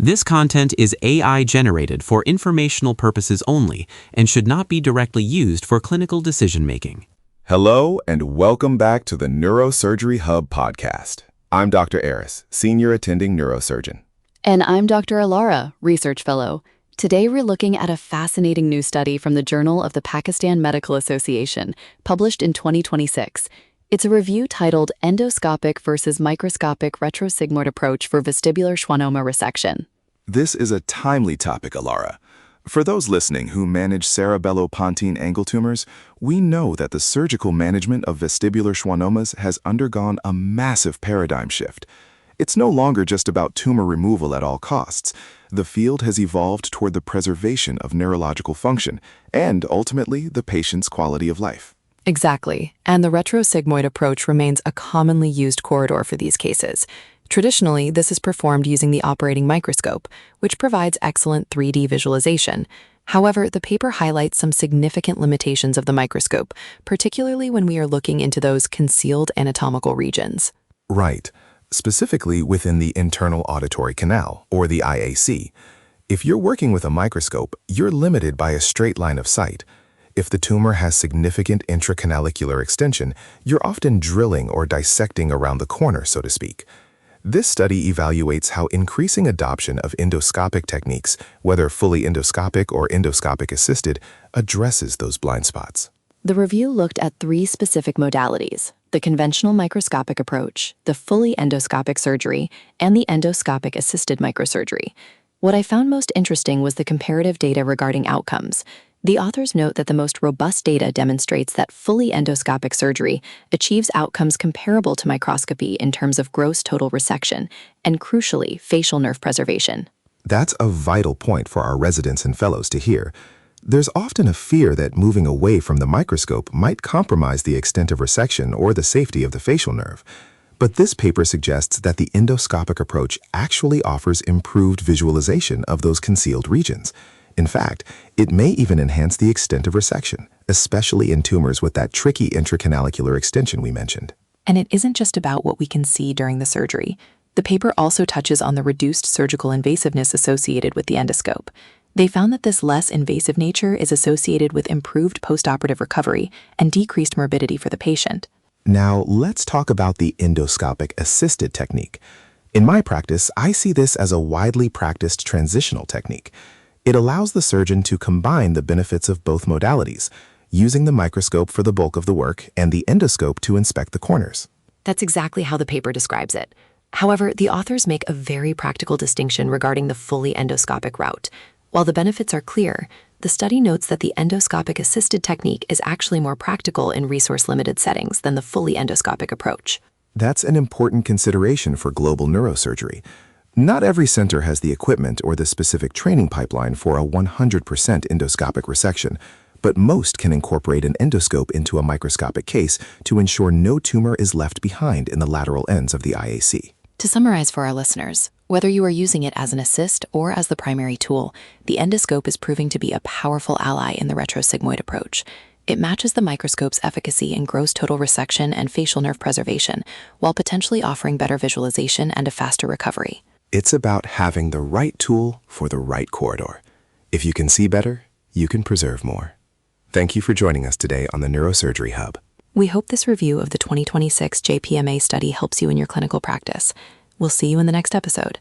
This content is AI generated for informational purposes only and should not be directly used for clinical decision-making. Hello and welcome back to the Neurosurgery Hub podcast. I'm Dr. Aris, Senior Attending Neurosurgeon. And I'm Dr. Alara, Research Fellow. Today we're looking at a fascinating new study from the Journal of the Pakistan Medical Association, published in 2026. It's a review titled Endoscopic versus Microscopic Retrosigmoid Approach for Vestibular Schwannoma Resection. This is a timely topic, Alara. For those listening who manage cerebellopontine angle tumors, we know that the surgical management of vestibular schwannomas has undergone a massive paradigm shift. It's no longer just about tumor removal at all costs. The field has evolved toward the preservation of neurological function and, ultimately, the patient's quality of life. Exactly, and the retrosigmoid approach remains a commonly used corridor for these cases. Traditionally, this is performed using the operating microscope, which provides excellent 3D visualization. However, the paper highlights some significant limitations of the microscope, particularly when we are looking into those concealed anatomical regions. Right, specifically within the internal auditory canal, or the IAC. If you're working with a microscope, you're limited by a straight line of sight. If the tumor has significant intracanalicular extension, you're often drilling or dissecting around the corner, so to speak. This study evaluates how increasing adoption of endoscopic techniques, whether fully endoscopic or endoscopic-assisted, addresses those blind spots. The review looked at 3 specific modalities: the conventional microscopic approach, the fully endoscopic surgery, and the endoscopic-assisted microsurgery. What I found most interesting was the comparative data regarding outcomes. The authors note that the most robust data demonstrates that fully endoscopic surgery achieves outcomes comparable to microscopy in terms of gross total resection and, crucially, facial nerve preservation. That's a vital point for our residents and fellows to hear. There's often a fear that moving away from the microscope might compromise the extent of resection or the safety of the facial nerve. But this paper suggests that the endoscopic approach actually offers improved visualization of those concealed regions. In fact, it may even enhance the extent of resection, especially in tumors with that tricky intracanalicular extension we mentioned. And it isn't just about what we can see during the surgery. The paper also touches on the reduced surgical invasiveness associated with the endoscope. They found that this less invasive nature is associated with improved postoperative recovery and decreased morbidity for the patient. Now, let's talk about the endoscopic-assisted technique. In my practice, I see this as a widely practiced transitional technique. It allows the surgeon to combine the benefits of both modalities, using the microscope for the bulk of the work and the endoscope to inspect the corners. That's exactly how the paper describes it. However, the authors make a very practical distinction regarding the fully endoscopic route. While the benefits are clear, the study notes that the endoscopic-assisted technique is actually more practical in resource-limited settings than the fully endoscopic approach. That's an important consideration for global neurosurgery. Not every center has the equipment or the specific training pipeline for a 100% endoscopic resection, but most can incorporate an endoscope into a microscopic case to ensure no tumor is left behind in the lateral ends of the IAC. To summarize for our listeners, whether you are using it as an assist or as the primary tool, the endoscope is proving to be a powerful ally in the retrosigmoid approach. It matches the microscope's efficacy in gross total resection and facial nerve preservation, while potentially offering better visualization and a faster recovery. It's about having the right tool for the right corridor. If you can see better, you can preserve more. Thank you for joining us today on the Neurosurgery Hub. We hope this review of the 2026 JPMA study helps you in your clinical practice. We'll see you in the next episode.